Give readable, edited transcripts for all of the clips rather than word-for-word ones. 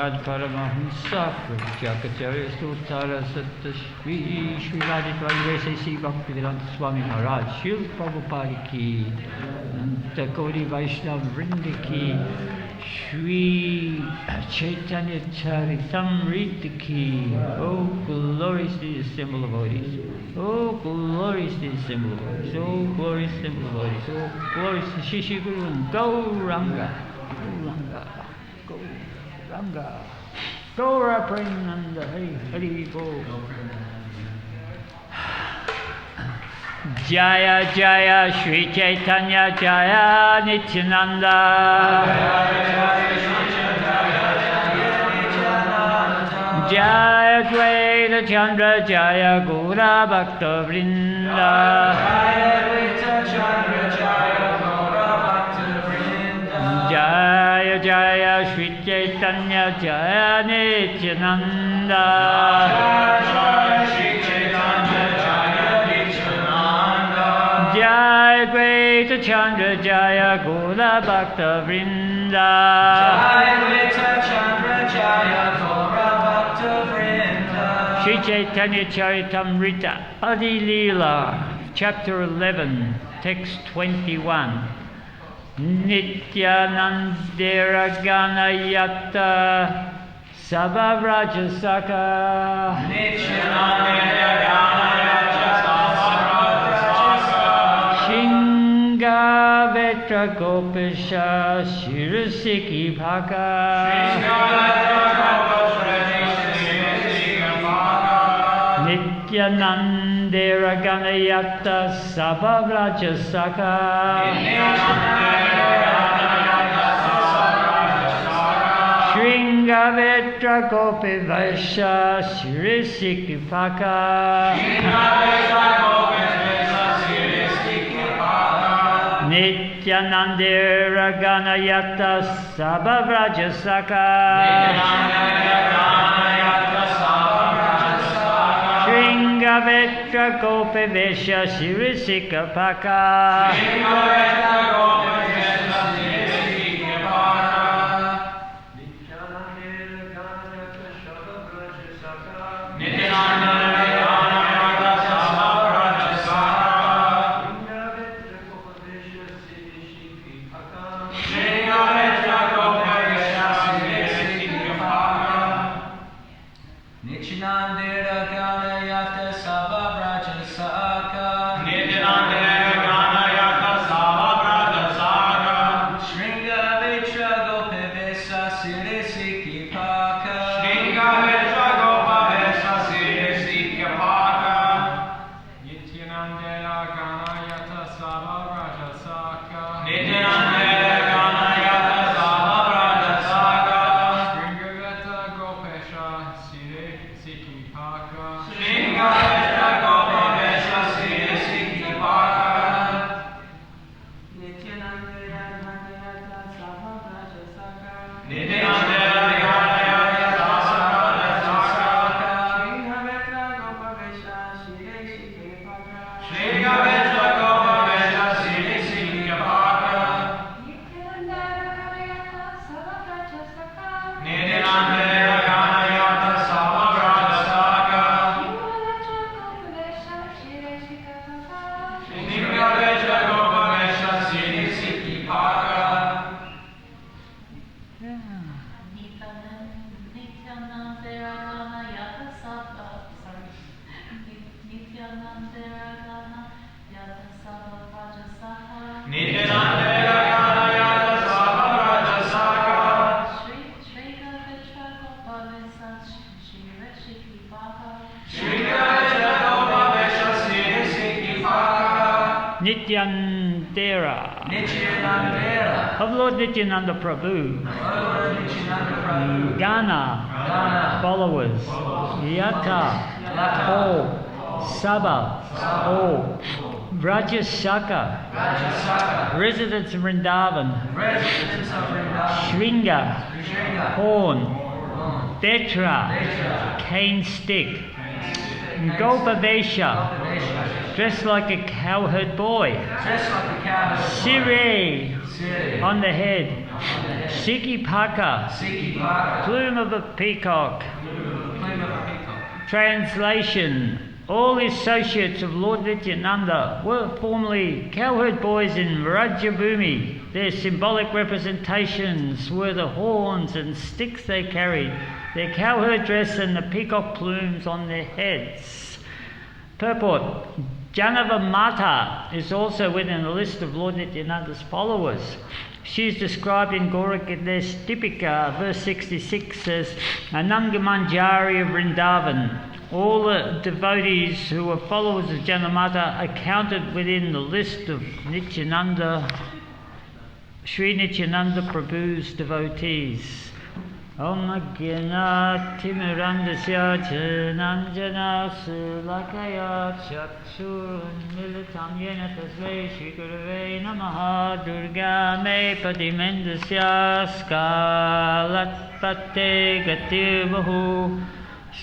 Prabhupada Paramahamsa Jakacharya Sutara Satta Shri Radhitva Yuresi Bhaktivedanta Swami Maharaj Shri Prabhupada Ki Nanta Gauri Vaishnava Vrinda Ki Shri Caitanya Charitamrita Ki. Oh, glorious is the symbol of devotees. Oh, glorious is the symbol of devotees. Oh, glorious symbol of devotees. Oh, glorious is Shishi Guru and Gauranga. Gauranga. Gauranga. Gaura Prananda. Hari Hari Bo. Jaya Jaya Shri Caitanya Jaya Nityananda. Jaya Dvaita Chandra Jaya Gaura Bhakta Vrinda. Jaya Jaya Shri Caitanya Jaya Nityananda. Jaya Dvaita Chandra Jaya Gaura Bhakta Vrinda. Shri Caitanya Charitamrita, Adi-lila, Chapter 11, Text 21. Nityanandera Ganayata Sabavrajasaka. Nityanandera Ganayata Shinga Vetra Gopisha Shirasiki Bhaka. Nityanandera Ganayata Sabavrajasaka. Shringavetra Gopi Vaisha Shirisikipaka. Nityanandera Ganayata Sabavrajasaka. Shringavetra Gopi Vesha Shirisikapaka. Nityanandera of Lord Nityananda Prabhu. Gana followers. Yata all. Saba all. Vrajasaka residents of Vrindavan. Shringa horn. Vetra cane stick. Gopavesha, dressed like a cowherd boy. Sire, on the head. Sikipaka, plume of a peacock. Translation: all the associates of Lord Nityananda were formerly cowherd boys in Rajabhumi. Their symbolic representations were the horns and sticks they carried, their cowherd dress and the peacock plumes on their heads. Purport: Janava Mata is also within the list of Lord Nityananda's followers. She is described in Gauragadesh Tipika, verse 66, as Anangamanjari of Vrindavan. All the devotees who were followers of Janamata are counted within the list of Nityananda, Sri Nityananda Prabhu's devotees. Om Agena Timirandasya Jananjana Sulakaya Chakshur Militam Yena Tasve Shri Gurave Namaha Durga Me Padimendasya Skalat Pate Gatirbahu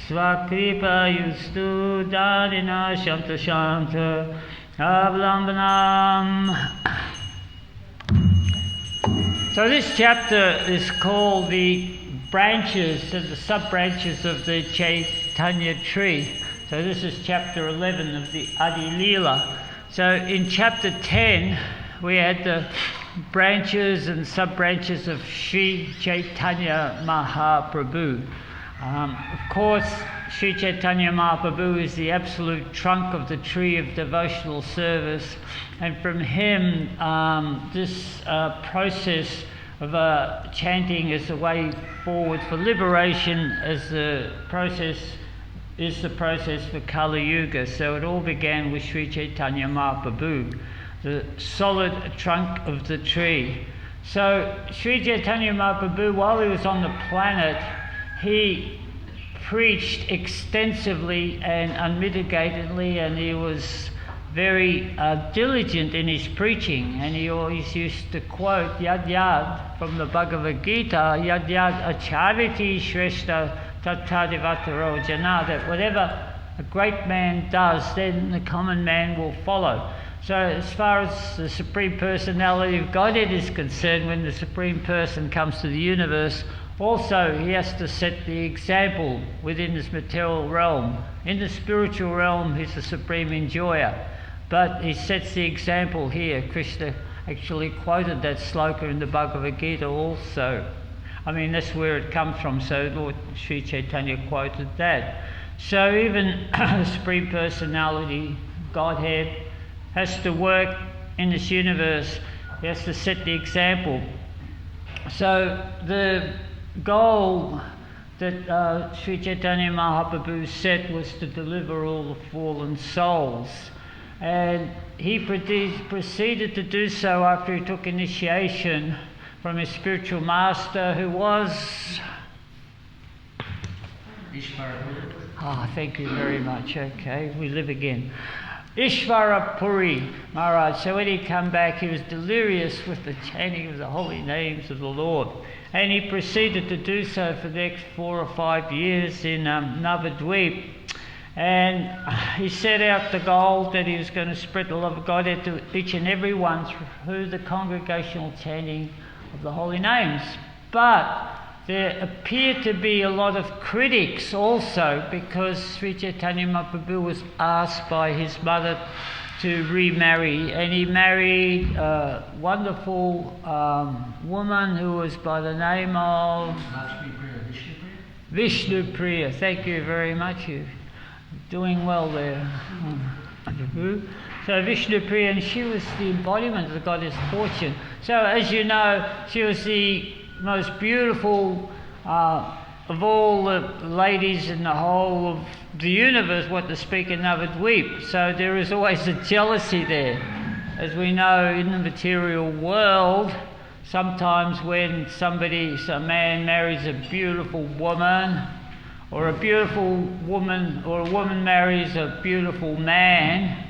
Swakripa Yustu Dadina Shanta Shanta Avlambanam. So this chapter is called the branches and the sub-branches of the Caitanya tree. So this is chapter 11 of the Adi-lila. So in chapter 10 we had the branches and sub-branches of Sri Caitanya Mahaprabhu. Of course, Sri Caitanya Mahaprabhu is the absolute trunk of the tree of devotional service, and from him this process of chanting is the way forward for liberation, as the process is the process for Kali Yuga. So it all began with Sri Caitanya Mahaprabhu, the solid trunk of the tree. So Sri Caitanya Mahaprabhu, while he was on the planet, he preached extensively and unmitigatedly, and he was very diligent in his preaching, and he always used to quote Yad Yad from the Bhagavad Gita, Yad Yad Achariti Srestha Tattadivataro Jana, that whatever a great man does, then the common man will follow. So as far as the Supreme Personality of Godhead is concerned, when the Supreme Person comes to the universe, also he has to set the example within this material realm. In the spiritual realm, he's the supreme enjoyer, but he sets the example here. Krishna actually quoted that sloka in the Bhagavad Gita also. I mean, that's where it comes from, so Lord Sri Chaitanya quoted that. So even the Supreme Personality, Godhead, has to work in this universe. He has to set the example. So the goal that Sri Chaitanya Mahaprabhu set was to deliver all the fallen souls. And he proceeded to do so after he took initiation from his spiritual master, who was Ishvarapuri. Ah, thank you very much. Okay, we live again. Ishvarapuri Maharaj. So when he came back, he was delirious with the chanting of the holy names of the Lord. And he proceeded to do so for the next 4 or 5 years in Navadvip. And he set out the goal that he was going to spread the love of God to each and every one through the congregational chanting of the holy names. But there appeared to be a lot of critics also, because Sri Chaitanya Mahaprabhu was asked by his mother to remarry, and he married a wonderful woman who was by the name of Vishnupriya. Thank you very much. You're doing well there. So Vishnupriya, and she was the embodiment of the goddess Fortune. So as you know, she was the most beautiful of all the ladies in the whole of the universe, what to speak in Navadvip. So there is always a jealousy there. As we know, in the material world, sometimes when some man marries a beautiful woman, or a beautiful woman, or a woman marries a beautiful man,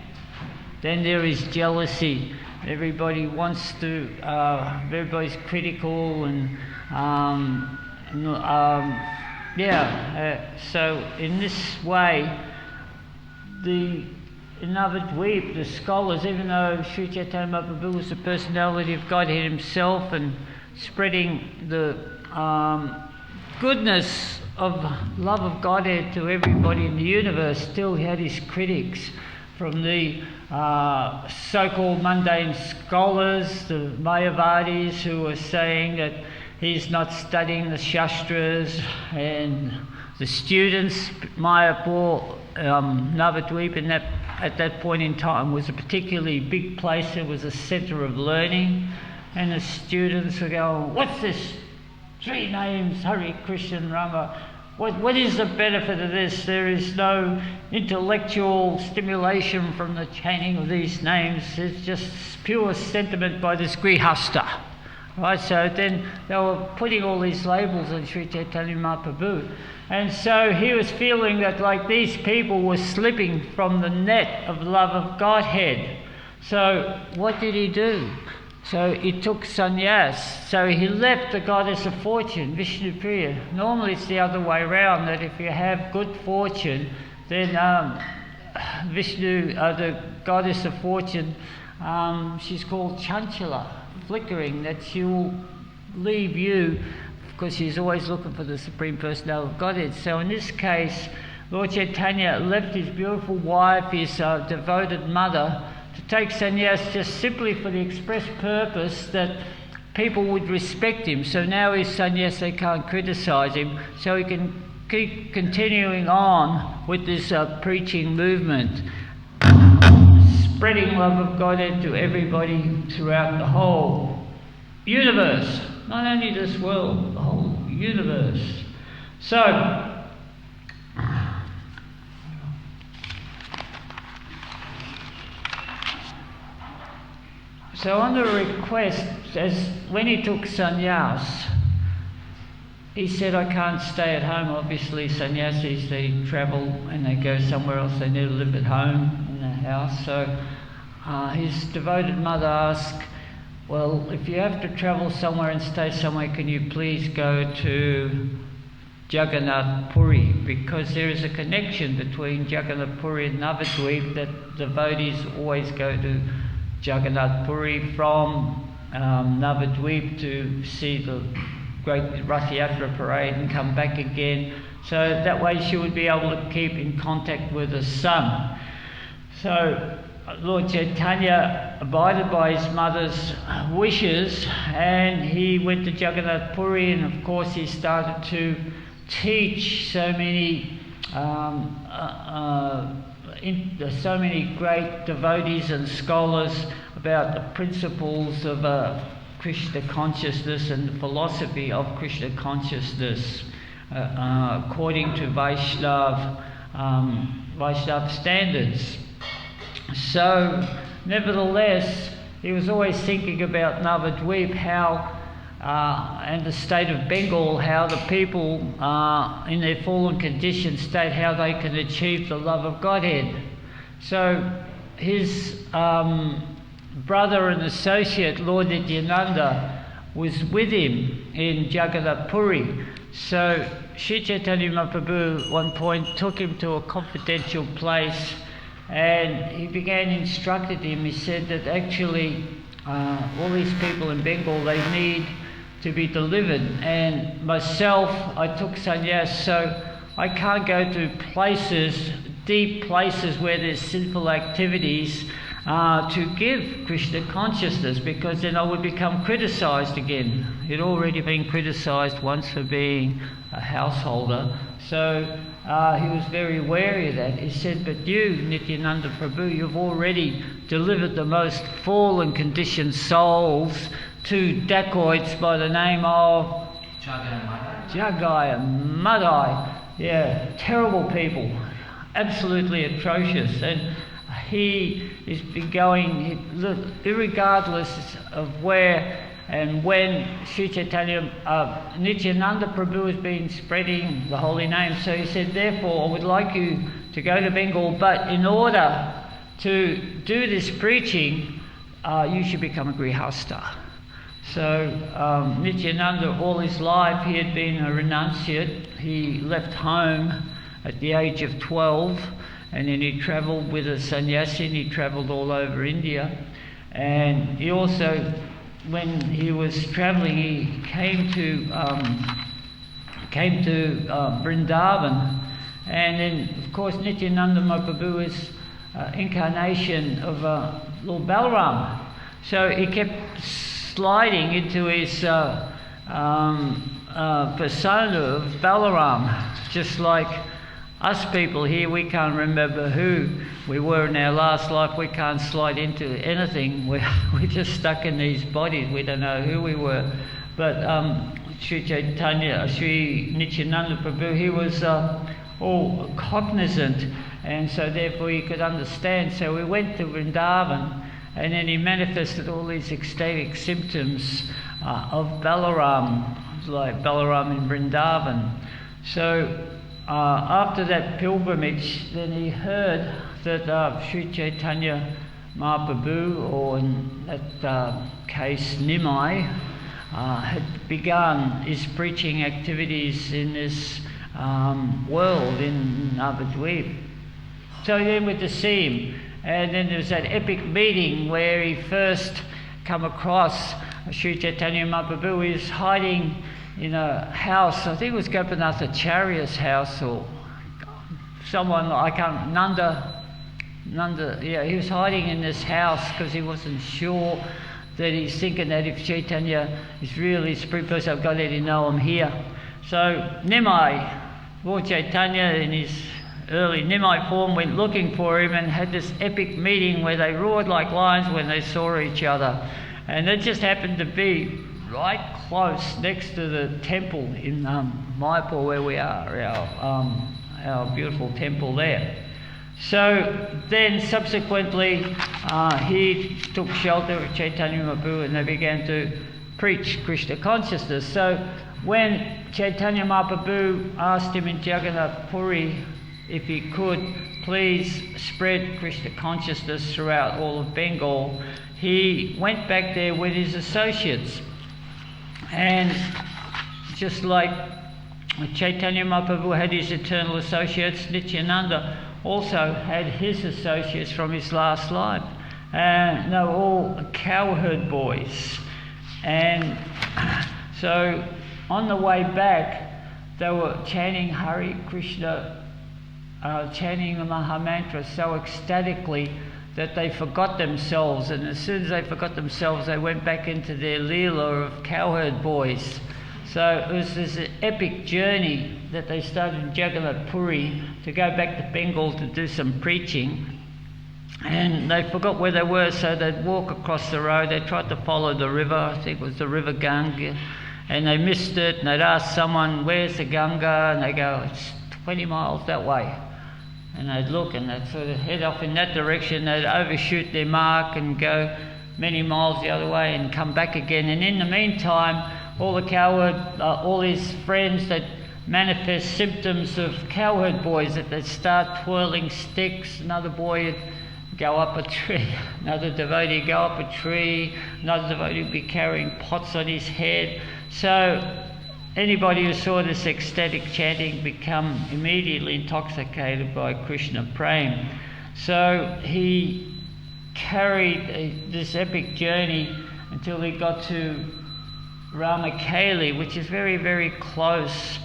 then there is jealousy. Everybody wants to, everybody's critical, and so in this way, in Navadvip, the scholars, even though Sri Chaitanya Mahaprabhu was the personality of Godhead himself and spreading the goodness of love of Godhead to everybody in the universe, still he had his critics from the so-called mundane scholars, the Mayavadis, who were saying that he's not studying the Shastras, and the students, Mayapur, Navadvip at that point in time was a particularly big place. It was a centre of learning, and the students were going, what's this? 3 names, Hare Krishna, Rama. What is the benefit of this? There is no intellectual stimulation from the chanting of these names. It's just pure sentiment by this Grihasta. Right, so then they were putting all these labels on Sri Chaitanya Mahaprabhu. And so he was feeling that like these people were slipping from the net of love of Godhead. So what did he do? So he took sannyas. So he left the goddess of fortune, Vishnu Priya. Normally it's the other way around, that if you have good fortune, then Vishnu, the goddess of fortune, she's called Chanchala, flickering, that she will leave you because she's always looking for the Supreme Personality of Godhead. So in this case, Lord Chaitanya left his beautiful wife, his devoted mother, to take sannyas just simply for the express purpose that people would respect him. So now he's sannyas, they can't criticise him, so he can keep continuing on with this preaching movement, spreading love of Godhead to everybody throughout the whole universe, not only this world, the whole universe. So on the request, as when he took sannyas, he said, I can't stay at home. Obviously sannyasis, they travel and they go somewhere else, they need to live at home in their house. So his devoted mother asked, well, if you have to travel somewhere and stay somewhere, can you please go to Jagannath Puri? Because there is a connection between Jagannath Puri and Navadvip, that devotees always go to Jagannath Puri from Navadvip to see the great Rath Yatra parade and come back again. So that way she would be able to keep in contact with her son. So Lord Chaitanya abided by his mother's wishes, and he went to Jagannath Puri, and of course he started to teach so many great devotees and scholars about the principles of Krishna consciousness and the philosophy of Krishna consciousness according to Vaishnava standards. So, nevertheless, he was always thinking about Navadvip, how and the state of Bengal, how the people in their fallen conditioned state, how they can achieve the love of Godhead. So his brother and associate, Lord Nityananda, was with him in Jagannath Puri. So Sri Chaitanya Mahaprabhu at one point took him to a confidential place, and he began instructing him. He said that actually all these people in Bengal, they need to be delivered, and myself, I took sannyas, so I can't go to places, deep places where there's sinful activities to give Krishna consciousness, because then I would become criticised again. He'd already been criticised once for being a householder, so he was very wary of that. He said, but you, Nityananda Prabhu, you've already delivered the most fallen conditioned souls, 2 dacoits by the name of Jagai and Madai. Yeah, terrible people, absolutely atrocious. And he has been going, irregardless of where and when Sri Chaitanya, Nityananda Prabhu has been spreading the holy name. So he said, therefore, I would like you to go to Bengal, but in order to do this preaching, you should become a Grihasta. So Nityananda, all his life, he had been a renunciate. He left home at the age of 12, and then he travelled with a sannyasi, and he travelled all over India. And he also, when he was travelling, he came to Vrindavan, and then of course Nityananda Mahaprabhu is incarnation of Lord Balaram. So he kept sliding into his persona of Balaram, just like us people here. We can't remember who we were in our last life. We can't slide into anything. We're just stuck in these bodies. We don't know who we were. But Sri Caitanya, Sri Nityananda Prabhu, he was all cognizant, and so therefore he could understand. So we went to Vrindavan, and then he manifested all these ecstatic symptoms of Balaram, like Balaram in Vrindavan. So after that pilgrimage, then he heard that Sri Caitanya Mahaprabhu, or in that case Nimai, had begun his preaching activities in this world in Navadvip. So he then went to see him, and then there was that epic meeting where he first come across Sri Caitanya Mahaprabhu. He was hiding in a house, I think it was Gopinathacharya's house, or someone, I can't, Nanda, yeah, he was hiding in this house because he wasn't sure, that he's thinking that if Chaitanya is really a spirit person, I've got to let him know I'm here. So Nimai, Lord Chaitanya in his early Nimai form, went looking for him and had this epic meeting where they roared like lions when they saw each other. And it just happened to be right close next to the temple in Mayapur where we are, our beautiful temple there. So then subsequently he took shelter of Chaitanya Mahaprabhu, and they began to preach Krishna consciousness. So when Chaitanya Mahaprabhu asked him in Jagannath Puri if he could please spread Krishna consciousness throughout all of Bengal, he went back there with his associates. And just like Chaitanya Mahaprabhu had his eternal associates, Nityananda also had his associates from his last life. And they were all cowherd boys. And so on the way back, they were chanting Hare Krishna, chanting the Mahamantra so ecstatically that they forgot themselves. And as soon as they forgot themselves, they went back into their Leela of cowherd boys. So it was this epic journey that they started in Jagannath Puri to go back to Bengal to do some preaching. And they forgot where they were, so they'd walk across the road. They tried to follow the river, I think it was the river Ganga, and they missed it, and they'd ask someone, where's the Ganga? And they go, it's 20 miles that way. And they'd look and they'd sort of head off in that direction. They'd overshoot their mark and go many miles the other way and come back again. And in the meantime, all the cowherd, all his friends that manifest symptoms of cowherd boys, that they'd start twirling sticks. Another boy would go up a tree, another devotee would go up a tree, another devotee would be carrying pots on his head. So anybody who saw this ecstatic chanting become immediately intoxicated by Krishna Prem. So he carried this epic journey until he got to Ramakeli, which is very, very close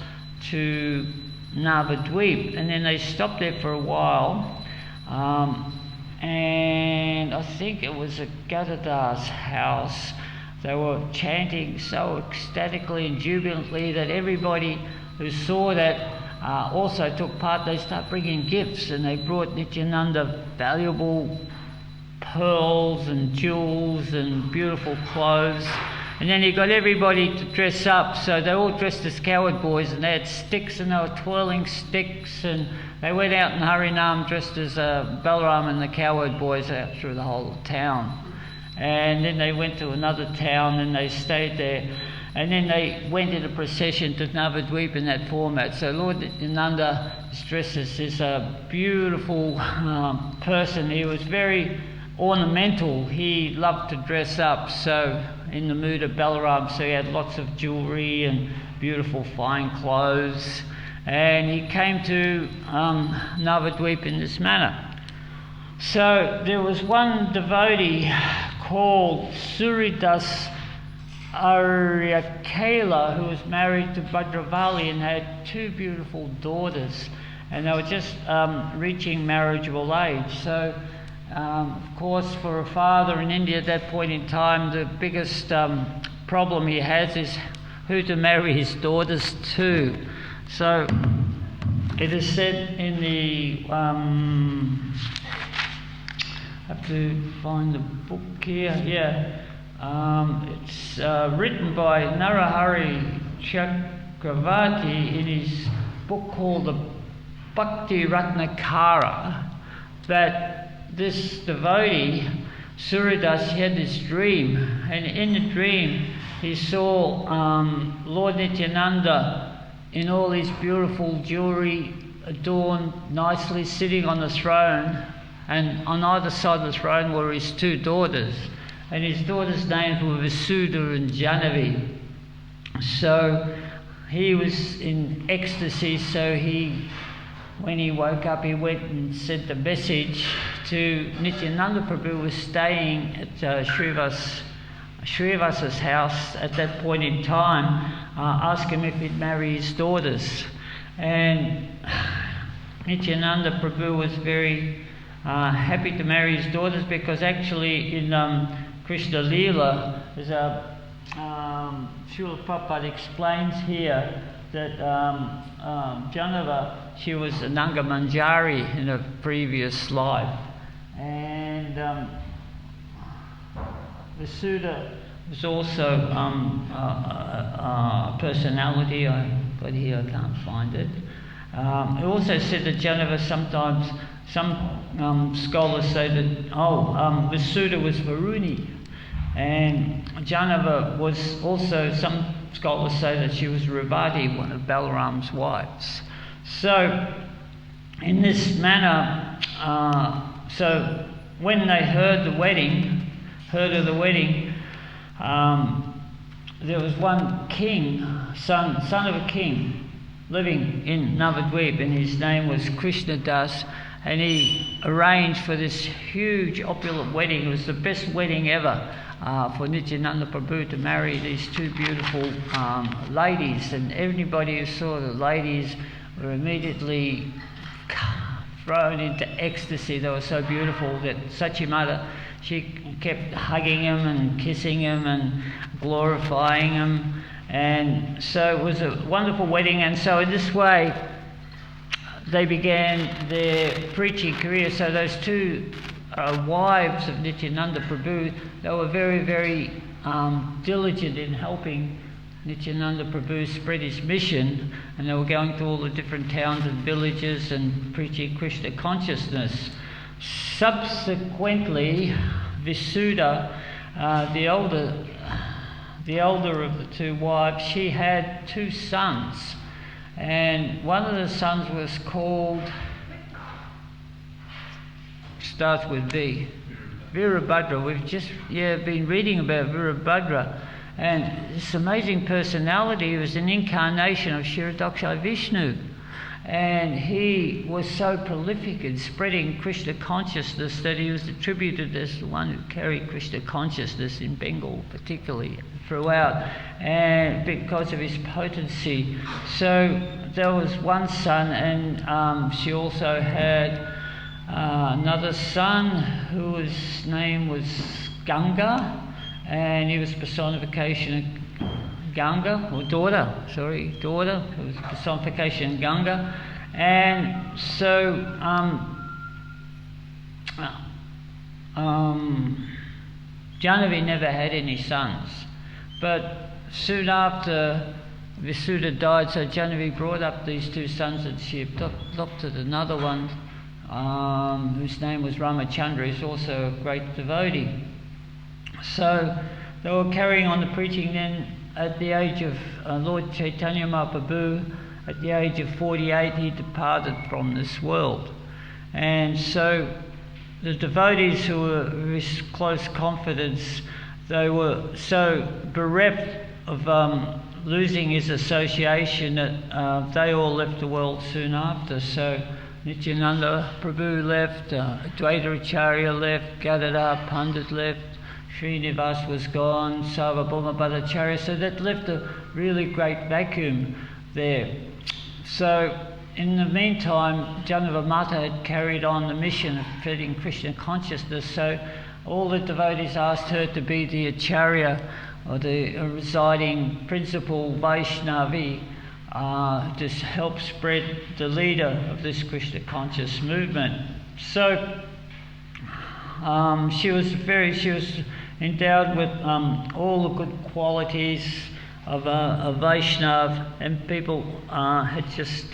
to Navadvip. And then they stopped there for a while. And I think it was at Gadadhar's house. They were chanting so ecstatically and jubilantly that everybody who saw that also took part. They started bringing gifts, and they brought Nityananda valuable pearls and jewels and beautiful clothes. And then he got everybody to dress up, so they all dressed as cowherd boys, and they had sticks and they were twirling sticks, and they went out in Harinam dressed as Balaram and the cowherd boys out through the whole town. And then they went to another town and they stayed there. And then they went in a procession to Navadvip in that format. So Lord Nanda is dressed as this beautiful person. He was very ornamental. He loved to dress up, so in the mood of Balaram. So he had lots of jewelry and beautiful fine clothes. and he came to Navadvip in this manner. So there was one devotee called Suridas Aryakela who was married to Bhadravali and had two beautiful daughters, and they were just reaching marriageable age. So of course, for a father in India at that point in time, the biggest problem he has is who to marry his daughters to. So it is said in the I have to find the book here. It's written by Narahari Chakravarti in his book called the Bhakti Ratnakara, that this devotee, Suridas, he had this dream, and in the dream he saw Lord Nityananda in all his beautiful jewelry, adorned nicely, sitting on the throne, and on either side of the throne were his two daughters, and his daughters' names were Visuddha and Jahnavi. So he was in ecstasy, so when he woke up, he went and sent a message to Nityananda Prabhu, who was staying at Srivasa's house at that point in time, asked him if he'd marry his daughters. And Nityananda Prabhu was very happy to marry his daughters, because actually in Krishna Lila, there's a Srila Prabhupada explains here that Janava, she was a Nanga Manjari in a previous life, and Visuddha was also a personality. I've got here, I can't find it. It also said that Janava, sometimes some scholars say that Visuddha was Varuni, and Janava was also, some scholars say that she was Revati, one of Balaram's wives. So in this manner, so when they heard of the wedding, there was one king, son of a king, living in Navadvip, and his name was Krishna Das, and he arranged for this huge opulent wedding. It was the best wedding ever for Nityananda Prabhu to marry these two beautiful ladies, and everybody who saw the ladies were immediately thrown into ecstasy. They were so beautiful that Sachimata, she kept hugging him and kissing him and glorifying him, and so it was a wonderful wedding. And so in this way they began their preaching career. So those two wives of Nityananda Prabhu, they were very, very diligent in helping Nityananda Prabhu spread his mission, and they were going to all the different towns and villages and preaching Krishna consciousness. Subsequently, Visuddha, the elder of the two wives, she had two sons, and one of the sons was called, starts with V, Virabhadra. We've just been reading about Virabhadra, and this amazing personality was an incarnation of Kshirodaksha Vishnu, and he was so prolific in spreading Krishna consciousness that he was attributed as the one who carried Krishna consciousness in Bengal particularly throughout, and because of his potency. So there was one son, and she also had another son whose name was Ganga, and he was personification of Ganga, or daughter, who was personification of Ganga. And so Jahnavi never had any sons, but soon after Visuddha died, so Jahnavi brought up these two sons, and she adopted another one whose name was Ramachandra, who's also a great devotee. So they were carrying on the preaching. Then at the age of Lord Caitanya Mahaprabhu, at the age of 48, he departed from this world. And so the devotees who were his close confidants, they were so bereft of losing his association, they all left the world soon after. So Nityananda Prabhu left, Advaita Acharya left, Gadadhar Pandit left, Srinivas was gone, Sarvabhauma Bhattacharya, so that left a really great vacuum there. So in the meantime, Janava Mata had carried on the mission of spreading Krishna consciousness, so all the devotees asked her to be the Acharya, or the residing principal Vaishnavi, to help spread the leader of this Krishna conscious movement. So she was endowed with all the good qualities of a Vaishnava, and people had just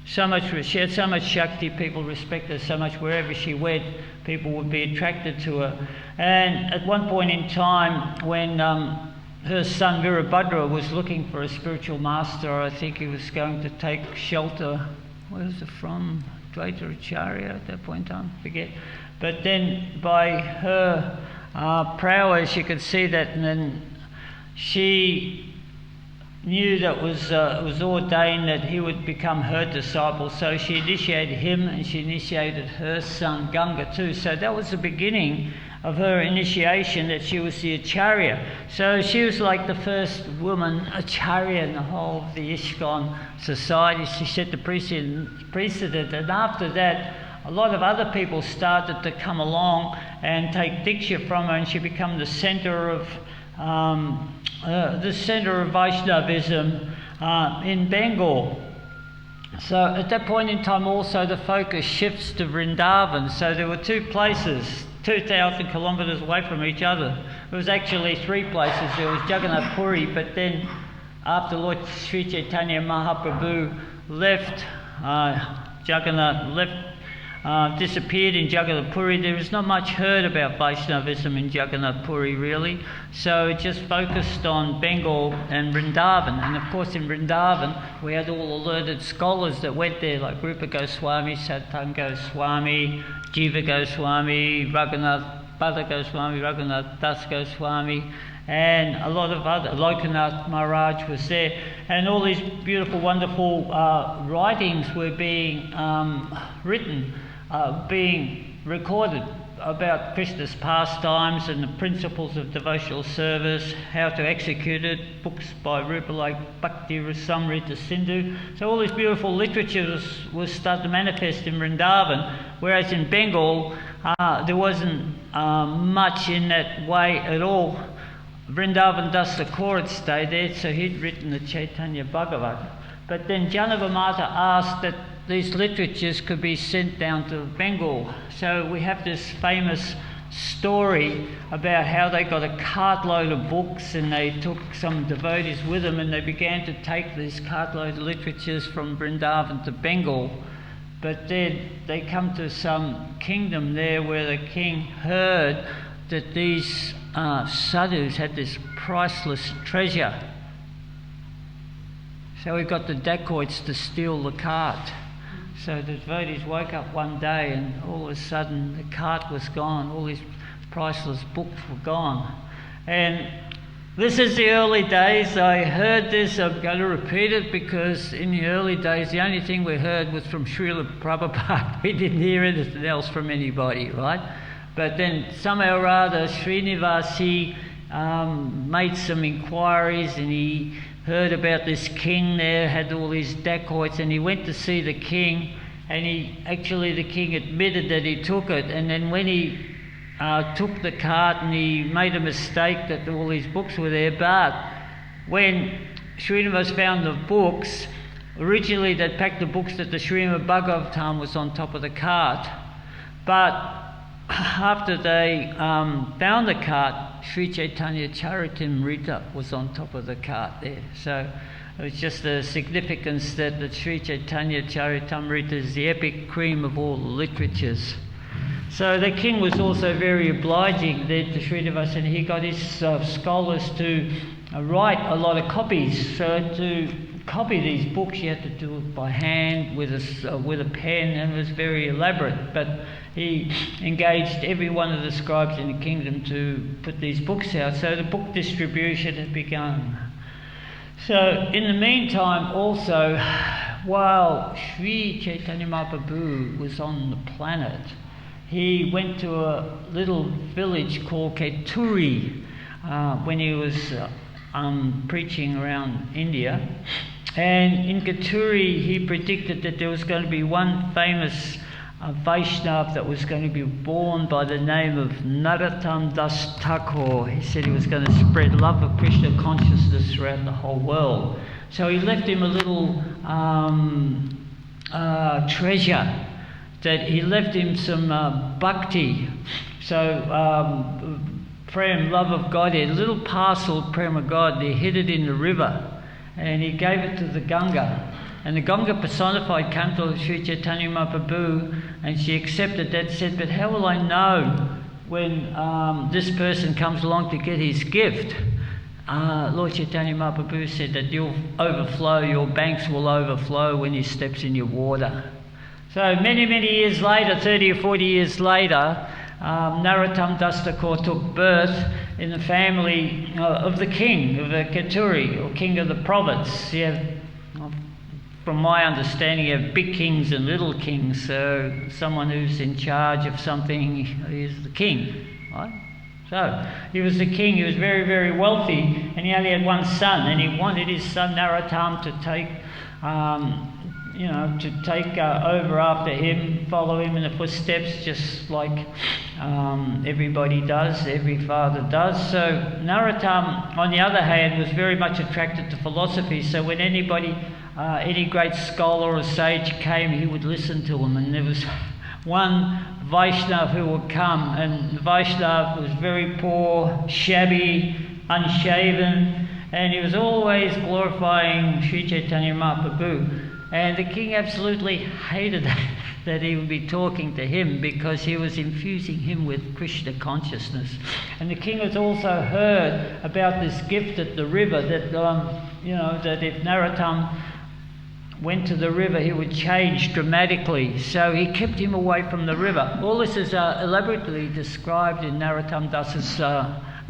so much. She had so much Shakti. People respected her so much. Wherever she went, people would be attracted to her. And at one point in time, when her son Virabhadra was looking for a spiritual master, I think he was going to take shelter. Where was it from? Advaita Acharya at that point in time, forget. But then by her prowess, you could see that, and then she knew that it was ordained that he would become her disciple. So she initiated him, and she initiated her son Ganga too. So that was the beginning of her initiation, that she was the Acharya. So she was like the first woman Acharya in the whole of the ISKCON society. She set the precedent, and after that a lot of other people started to come along and take Diksha from her, and she became the centre of Vaishnavism in Bengal. So at that point in time also the focus shifts to Vrindavan. So there were two places 2,000 kilometres away from each other. It was actually three places. There was Jagannath Puri, but then after Lord Sri Caitanya Mahaprabhu left, disappeared in Jagannath Puri, there was not much heard about Vaishnavism in Jagannath Puri really. So it just focused on Bengal and Vrindavan. And of course in Vrindavan we had all the learned scholars that went there, like Rupa Goswami, Sattan Goswami, Jiva Goswami, Raghunath Bhatta Goswami, Raghunath Das Goswami, and a lot of other, Lokanath Maharaj was there, and all these beautiful, wonderful writings were being written, being recorded about Krishna's pastimes and the principles of devotional service, how to execute it, books by Rupa like Bhakti Rasamrita Sindhu. So all this beautiful literature was starting to manifest in Vrindavan, whereas in Bengal there wasn't much in that way at all. Vrindavan Das Thakur had stayed there, so he'd written the Chaitanya Bhagavat. But then Janava Mata asked that these literatures could be sent down to Bengal. So we have this famous story about how they got a cartload of books, and they took some devotees with them, and they began to take these cartload of literatures from Vrindavan to Bengal. But then they come to some kingdom there where the king heard that these sadhus had this priceless treasure. So he got the dacoits to steal the cart. So the devotees woke up one day and all of a sudden the cart was gone, all these priceless books were gone. And this is the early days. I heard this, I'm going to repeat it, because in the early days the only thing we heard was from Srila Prabhupada. We didn't hear anything else from anybody, right? But then somehow or other Srinivas, he made some inquiries, and he heard about this king there, had all these dacoits, and he went to see the king, and the king admitted that he took it. And then when he took the cart, and he made a mistake that all these books were there, but when Srinivas found the books, originally they'd packed the books that the Srimad Bhagavatam was on top of the cart, but after they found the cart, Sri Caitanya Caritamrita was on top of the cart there. So it was just the significance that the Sri Caitanya Caritamrita is the epic cream of all the literatures. So the king was also very obliging there to Srinivas, and he got his scholars to write a lot of copies. So to copy these books you had to do it by hand with a pen, and it was very elaborate. But he engaged every one of the scribes in the kingdom to put these books out. So the book distribution had begun. So in the meantime also, while Sri Caitanya Mahaprabhu was on the planet, he went to a little village called Kaituri when he was preaching around India. And in Kaituri he predicted that there was going to be one famous Vaishnava that was going to be born by the name of Narottam Das Thakur. He said he was going to spread love of Krishna consciousness throughout the whole world. So he left him a little treasure, that he left him some bhakti, so prem, love of God, a little parcel of prem of God. He hid it in the river and he gave it to the Ganga. And the Ganga personified came to Sri Caitanya Mahaprabhu, and she accepted that, said, but how will I know when this person comes along to get his gift? Lord Caitanya Mahaprabhu said that you'll overflow, your banks will overflow when he steps in your water. So many years later, 30 or 40 years later, Narottam Das Thakur took birth in the family of the king of Kaituri, or king of the province. You have, from my understanding, you have big kings and little kings. So someone who's in charge of something is the king, right? So he was the king. He was very wealthy, and he only had one son, and he wanted his son Narottam to take over after him, follow him in the footsteps, just like everybody does, every father does. So Narottam, on the other hand, was very much attracted to philosophy. So when anybody, any great scholar or sage came, he would listen to him. And there was one Vaishnava who would come, and the Vaishnava was very poor, shabby, unshaven, and he was always glorifying Sri Caitanya Mahaprabhu. And the king absolutely hated that he would be talking to him, because he was infusing him with Krishna consciousness. And the king has also heard about this gift at the river, that that if Narottam went to the river, he would change dramatically. So he kept him away from the river. All this is elaborately described in Narottam Das's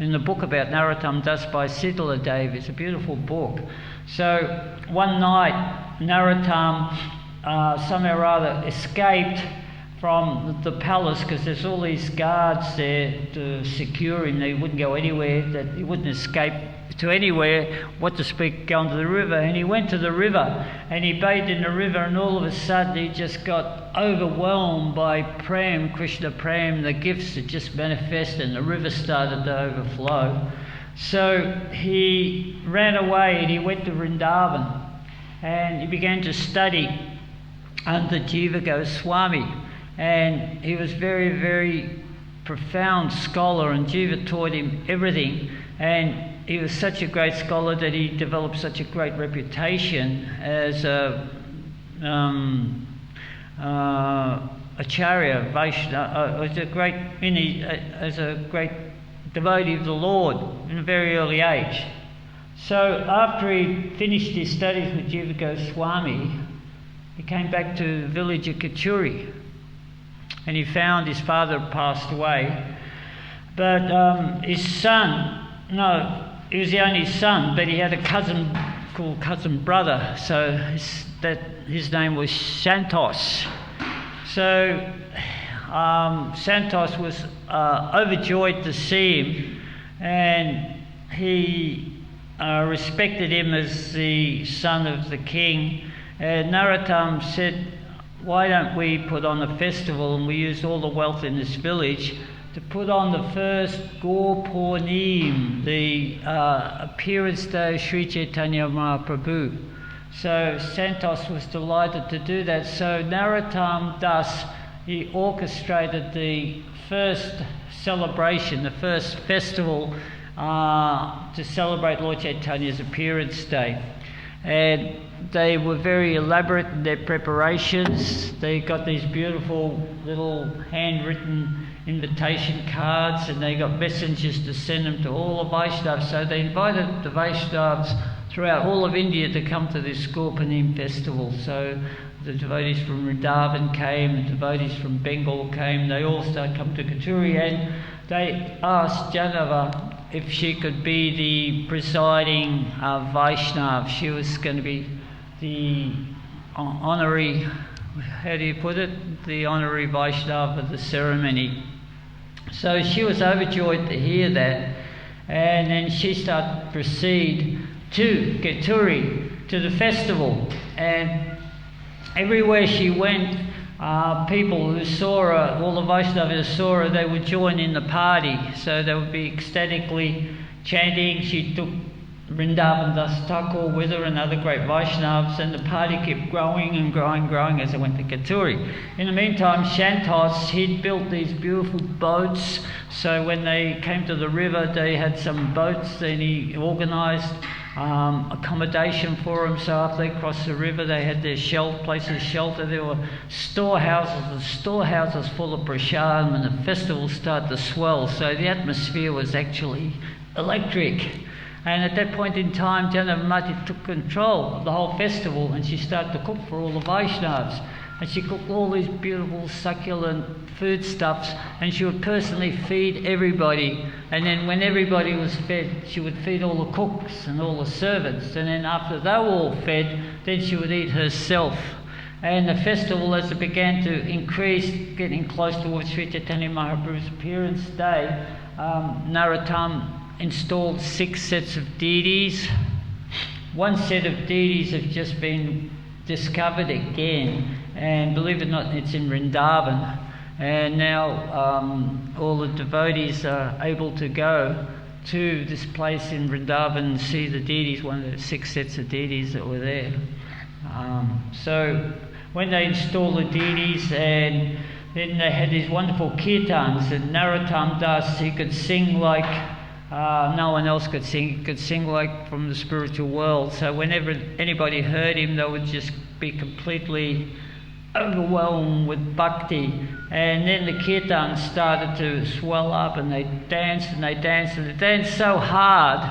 in the book about Narottam Das by Sitala Dev. It's a beautiful book. So one night, Narottam somehow or other escaped from the palace, because there's all these guards there to secure him. He wouldn't go anywhere, that he wouldn't escape to anywhere, what to speak, going to the river. And he went to the river and he bathed in the river, and all of a sudden he just got overwhelmed by prem, Krishna prem, the gifts that just manifested, and the river started to overflow. So he ran away and he went to Vrindavan, and he began to study under Jiva Goswami, and he was very profound scholar, and Jiva taught him everything, and he was such a great scholar that he developed such a great reputation as a Acharya Vaishnava, as a great devotee of the Lord in a very early age. So after he finished his studies with Jiva Goswami, he came back to the village of Kaituri, and he found his father had passed away. But his son, he was the only son, but he had a cousin called cousin brother, so his name was Santos. So Santos was overjoyed to see him, and he respected him as the son of the king. And Narottam said, why don't we put on a festival, and we used all the wealth in this village to put on the first Gaur Purnim, the appearance day of Sri Caitanya Mahaprabhu. So Santos was delighted to do that. So Narottam Das, he orchestrated the first celebration, the first festival to celebrate Lord Chaitanya's appearance day. And they were very elaborate in their preparations. They got these beautiful little handwritten invitation cards, and they got messengers to send them to all the Vaishnavas. So they invited the Vaishnavas throughout all of India to come to this Gaur Purnim festival. So the devotees from Vrindavan came, the devotees from Bengal came, they all started coming to Kaituri, and they asked Janava if she could be the presiding Vaishnav. She was going to be the honorary, how do you put it, the honorary Vaishnav of the ceremony. So she was overjoyed to hear that, and then she started to proceed to Keturi, to the festival, and everywhere she went, people who saw her, all the Vaishnavas who saw her, they would join in the party. So they would be ecstatically chanting. She took Vrindavan Das Thakur with her and other great Vaishnavas, and the party kept growing and growing and growing as they went to Keturi. In the meantime, Shantos, he'd built these beautiful boats, so when they came to the river, they had some boats, and he organised accommodation for them. So after they crossed the river, they had their places of shelter. There were storehouses full of prasad, and the festival started to swell. So the atmosphere was actually electric. And at that point in time, Janavamati took control of the whole festival, and she started to cook for all the Vaishnavas. And she cooked all these beautiful succulent foodstuffs, and she would personally feed everybody. And then when everybody was fed, she would feed all the cooks and all the servants. And then after they were all fed, then she would eat herself. And the festival, as it began to increase, getting close towards Sri Chaitanya Mahaprabhu's appearance day, Narottam installed 6 sets of deities. One set of deities have just been discovered again, and believe it or not, it's in Vrindavan. And now all the devotees are able to go to this place in Vrindavan and see the deities, one of the 6 sets of deities that were there. So when they installed the deities, and then they had these wonderful kirtans, and Narottam Das, he could sing like no one else could sing. He could sing like from the spiritual world. So whenever anybody heard him, they would just be completely overwhelmed with bhakti. And then the kirtan started to swell up, and they danced and they danced, and they danced so hard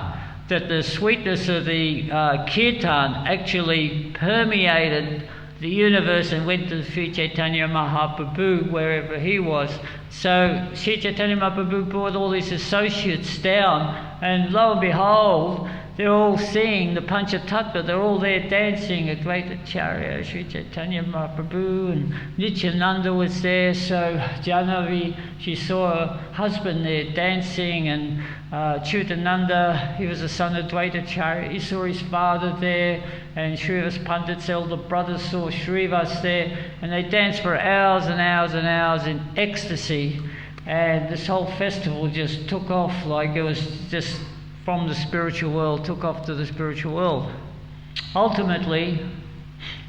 that the sweetness of the kirtan actually permeated the universe and went to Sri Chaitanya Mahaprabhu wherever he was. So Sri Chaitanya Mahaprabhu brought all his associates down, and lo and behold, they're all singing the Panchatattva. They're all there dancing. Advaita Acharya, Sri Chaitanya Mahaprabhu, and Nityananda was there. So Jahnavi, she saw her husband there dancing, and Chutananda, he was the son of Advaita Acharya. He saw his father there, and Srivas Pandit's elder brother saw Srivas there, and they danced for hours and hours and hours in ecstasy. And this whole festival just took off, like it was just from the spiritual world, took off to the spiritual world. Ultimately,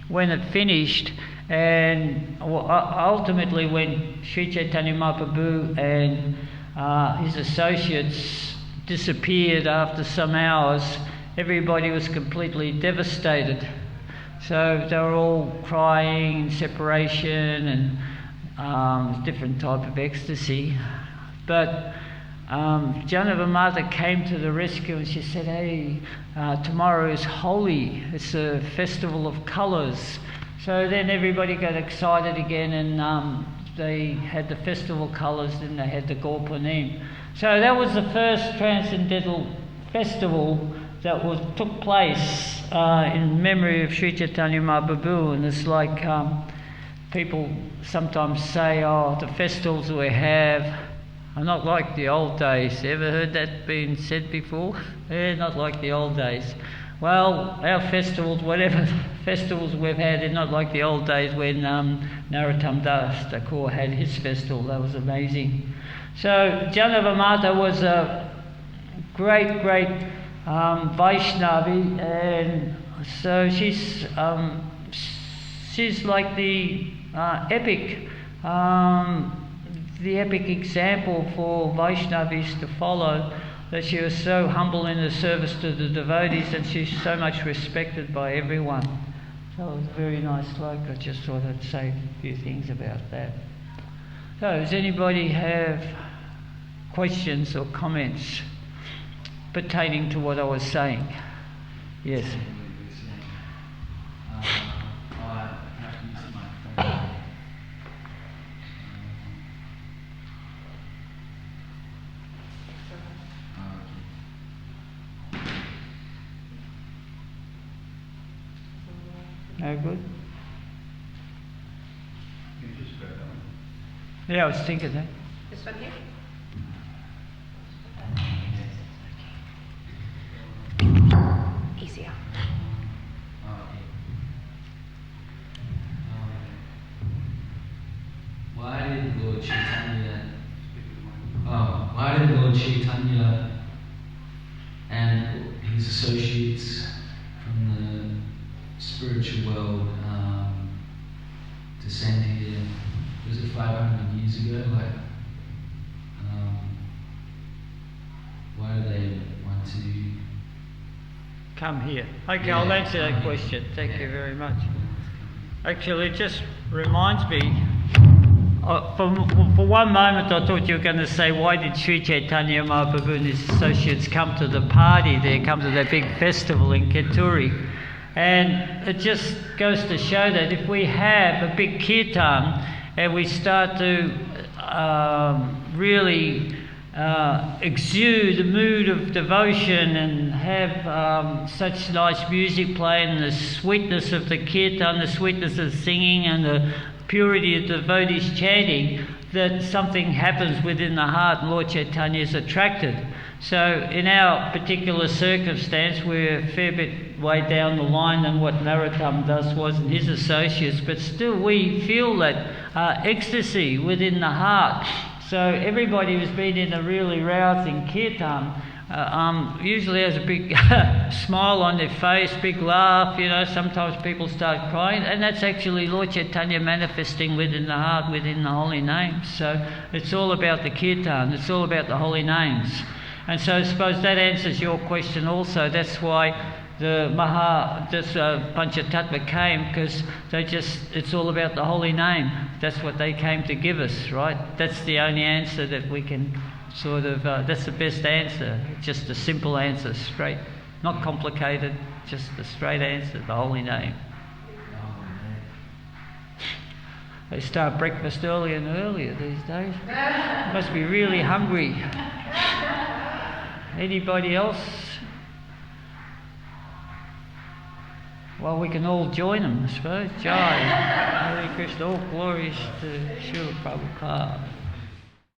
when it finished, and ultimately when Sri Chaitanya Mahaprabhu and his associates disappeared after some hours, everybody was completely devastated. So they were all crying in separation and different type of ecstasy. But Janavamata came to the rescue, and she said, hey, tomorrow is Holi. It's a festival of colours. So then everybody got excited again, and they had the festival colours, then they had the Gorpanim. So that was the first transcendental festival that took place in memory of Sri Chaitanya Mahaprabhu. And it's like people sometimes say, oh, the festivals we have are not like the old days. Ever heard that being said before? They're not like the old days. Well, our festivals, whatever festivals we've had, they're not like the old days when Narottam Das Thakur had his festival. That was amazing. So Janavamata was a great, great Vaishnavi, and so she's like the epic example for Vaishnavis to follow, that she was so humble in her service to the devotees, and she's so much respected by everyone. So it was a very nice sloka. I just thought I'd say a few things about that. So does anybody have questions or comments pertaining to what I was saying? Yes. No good? You just got done. Yeah, I was thinking that. This one here? Easier. Why did Lord Chaitanya and his associates from the spiritual world descend here? Was it 500 years ago? Why do they want to come here? Okay, I'll answer that question. Thank you very much. Actually, it just reminds me, for one moment I thought you were going to say, why did Sri Caitanya Mahaprabhu and his associates come to the party there, come to that big festival in Ketturi? And it just goes to show that if we have a big kirtan and we start to really exude a mood of devotion and have such nice music playing, the sweetness of the kirtan, the sweetness of singing and the purity of devotees chanting, that something happens within the heart and Lord Chaitanya is attracted. So in our particular circumstance, we're a fair bit way down the line than what Narottam Das was and his associates, but still we feel that ecstasy within the heart. So everybody who's been in a really rousing kirtan usually has a big smile on their face, big laugh, you know, sometimes people start crying, and that's actually Lord Chaitanya manifesting within the heart, within the holy names. So it's all about the kirtan, it's all about the holy names. And so I suppose that answers your question also. That's why the Panchatattva came, because it's all about the holy name. That's what they came to give us, right? That's the only answer that we can sort of, that's the best answer. Just a simple answer, straight, not complicated, just a straight answer, the holy name. They start breakfast earlier and earlier these days. Must be really hungry. Anybody else? Well, we can all join them, I suppose. Jai. Hare Krishna. All glories to Srila Prabhupada.